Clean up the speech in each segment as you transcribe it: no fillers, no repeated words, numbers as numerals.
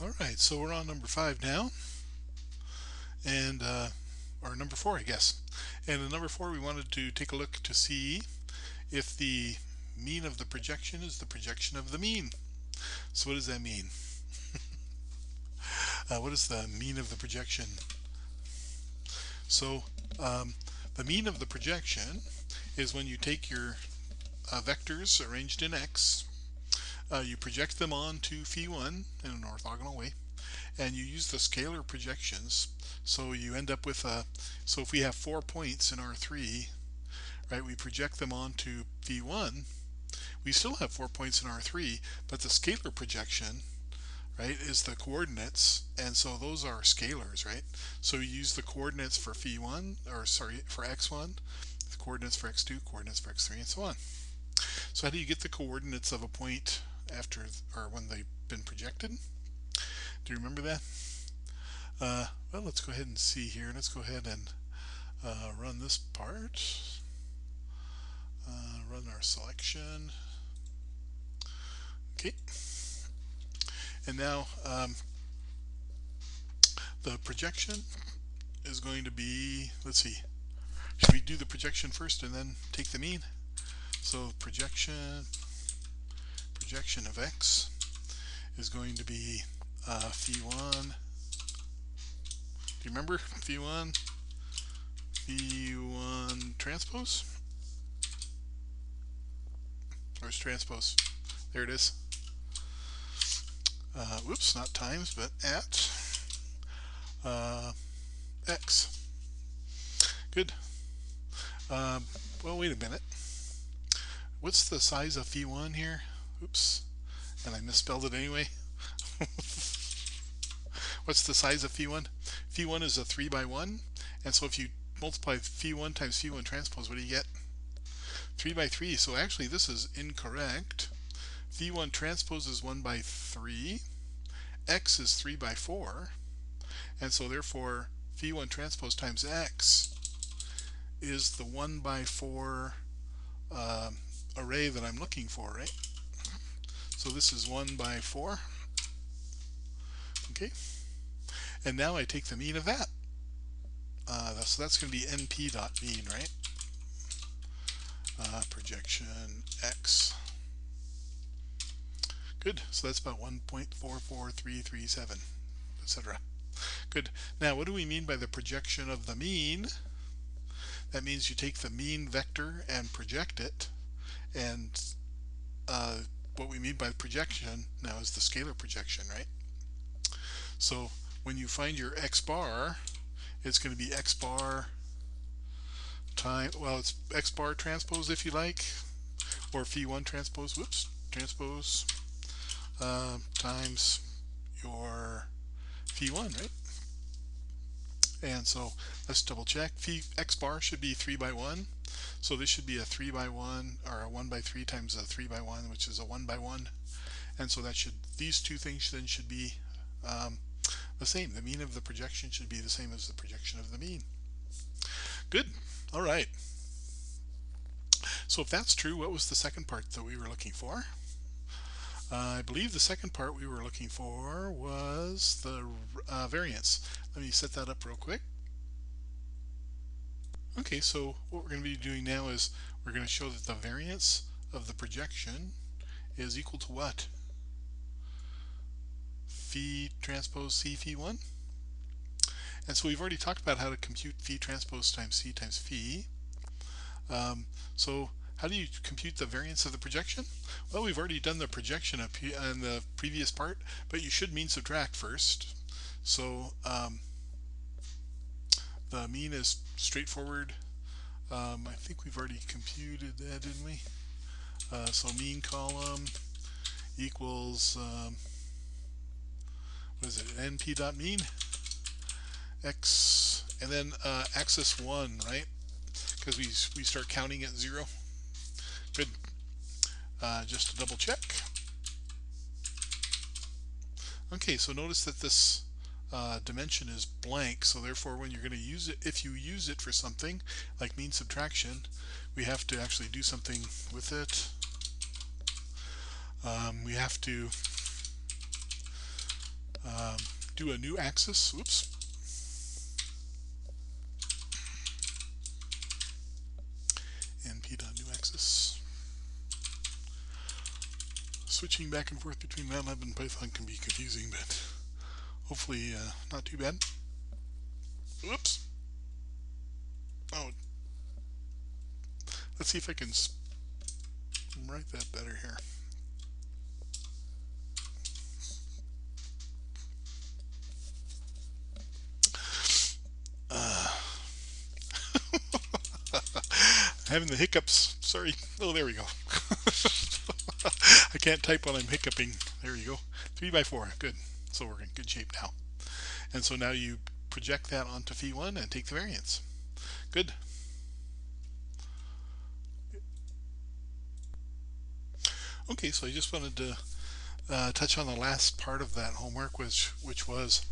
Alright, so we're on number 5 now, and or number 4 I guess. And in number 4 we wanted to take a look to see if the mean of the projection is the projection of the mean. So what does that mean? What is the mean of the projection? So the mean of the projection is when you take your vectors arranged in X, you project them onto phi1 in an orthogonal way, and you use the scalar projections. So you end up with so if we have 4 points in R3, right, we project them onto phi1, we still have 4 points in R3, but the scalar projection, right, is the coordinates, and so those are scalars, right? So you use the coordinates for phi1, or sorry, for x1, the coordinates for x2, coordinates for x3, and so on. So how do you get the coordinates of a point after, or when they've been projected? Do you remember that? Well, let's go ahead and see here. Let's go ahead and run this part. Run our selection. Okay. And now the projection is going to be, let's see, should we do the projection first and then take the mean? So projection of x is going to be phi1. Do you remember phi1? Phi1 transpose? Where's transpose? There it is. Whoops, not times, but at x. Good. Well, wait a minute. What's the size of phi1 here? Oops, and I misspelled it anyway. What's the size of phi1? Phi1 is a 3 by 1, and so if you multiply phi1 times phi1 transpose, what do you get? 3 by 3. So actually this is incorrect. Phi1 transpose is 1 by 3, x is 3 by 4, and so therefore phi1 transpose times x is the 1 by 4 array that I'm looking for, right? So this is 1 by 4. Okay, and now I take the mean of that. So that's going to be np dot mean, right? Projection x. Good. So that's about 1.44337, etc. Good. Now, what do we mean by the projection of the mean? That means you take the mean vector and project it, and what we mean by projection now is the scalar projection, right? So when you find your x bar, it's going to be x bar times, well, it's x bar transpose if you like, or phi1 transpose, whoops, transpose times your phi1, right? And so let's double check. X bar should be 3 by 1, so this should be a 3 by 1, or a 1 by 3 times a 3 by 1, which is a 1 by 1, and so that should, these two things then should be the same. The mean of the projection should be the same as the projection of the mean. Good. All right. So if that's true, what was the second part that we were looking for? I believe the second part we were looking for was the variance. Let me set that up real quick. Okay, so what we're going to be doing now is we're going to show that the variance of the projection is equal to what? Phi transpose c phi1. And so we've already talked about how to compute phi transpose times c times phi. So how do you compute the variance of the projection? Well, we've already done the projection up here in the previous part, but you should mean subtract first. So the mean is straightforward. I think we've already computed that, didn't we? So mean column equals what is it? np dot mean x, and then axis 1, right? Because we start counting at 0. Good. Just to double check. Okay, so notice that this dimension is blank, so therefore when you're going to use it, if you use it for something like mean subtraction, we have to actually do something with it. We have to do a new axis. Whoops. And p.new axis. Switching back and forth between MATLAB and Python can be confusing, but hopefully not too bad. Whoops. Oh, let's see if I can write that better here. Having the hiccups. Sorry. Oh, there we go. I can't type while I'm hiccuping. There you go. 3x4. Good. So we're in good shape now. And so now you project that onto phi1 and take the variance. Good. Okay, so I just wanted to touch on the last part of that homework, which was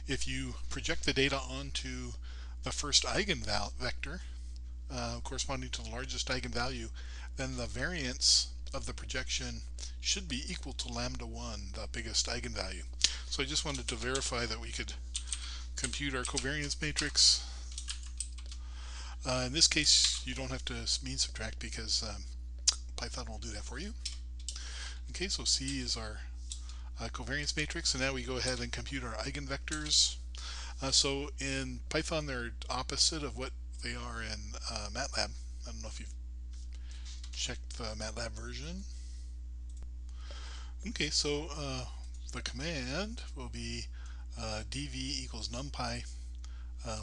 if you project the data onto the first eigenvector corresponding to the largest eigenvalue, then the variance of the projection should be equal to lambda 1, the biggest eigenvalue. So I just wanted to verify that we could compute our covariance matrix. In this case, you don't have to mean subtract because Python will do that for you. Okay, so C is our covariance matrix, and now we go ahead and compute our eigenvectors. So in Python, they're opposite of what they are in MATLAB. I don't know if you've checked the MATLAB version. Okay, so the command will be dv equals numpy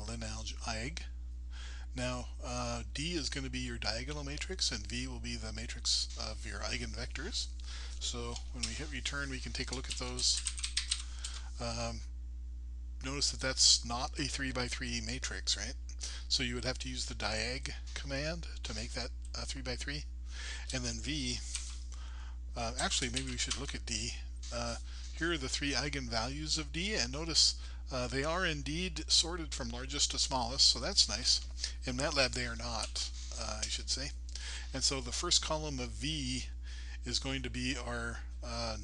lineage eig. Now D is going to be your diagonal matrix and V will be the matrix of your eigenvectors. So when we hit return, we can take a look at those. Notice that that's not a 3x3 matrix, right? So you would have to use the diag command to make that 3x3. And then V, actually maybe we should look at D. Here are the three eigenvalues of D, and notice they are indeed sorted from largest to smallest, so that's nice. In MATLAB they are not, I should say. And so the first column of V is going to be our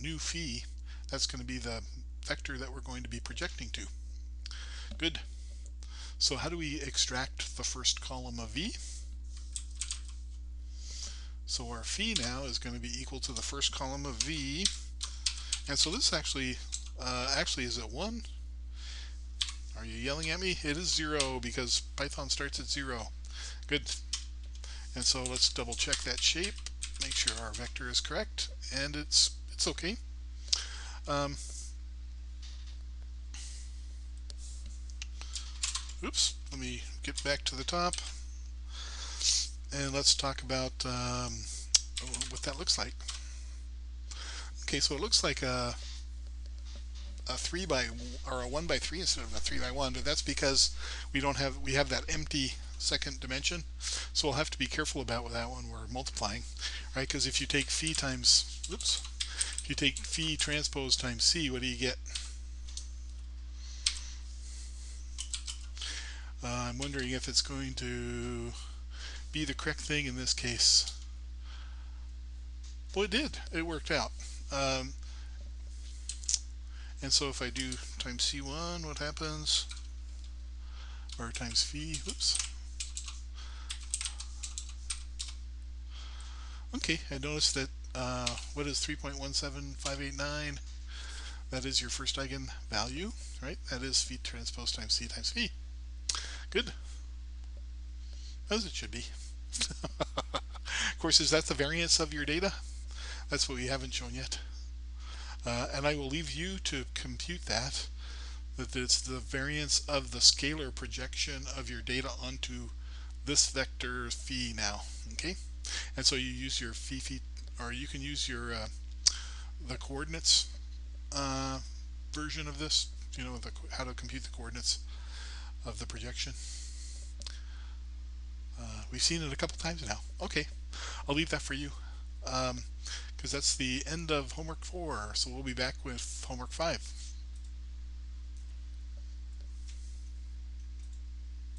new phi. That's going to be the vector that we're going to be projecting to. Good. So how do we extract the first column of V? So our phi now is going to be equal to the first column of V. And so this actually is it 1? Are you yelling at me? It is 0 because Python starts at 0. Good. And so let's double check that shape, make sure our vector is correct, and it's okay. Oops, let me get back to the top and let's talk about what that looks like. Okay, so it looks like a 3 by or a 1 by 3 instead of a 3 by 1, but that's because we have that empty second dimension. So we'll have to be careful about that when we're multiplying, right? Because if you take phi times, if you take phi transpose times C, what do you get? I'm wondering if it's going to be the correct thing in this case. Well, it did. It worked out. And so if I do times C1, what happens? Or times phi, whoops. Okay, I noticed that what is 3.17589? That is your first eigenvalue, right? That is phi transpose times C times phi. Good. As it should be. Of course, is that the variance of your data? That's what we haven't shown yet. And I will leave you to compute that it's the variance of the scalar projection of your data onto this vector phi now. Okay, and so you use your phi, or you can use your the coordinates version of this. You know, how to compute the coordinates of the projection. We've seen it a couple times now. Okay, I'll leave that for you because that's the end of homework 4. So we'll be back with homework 5.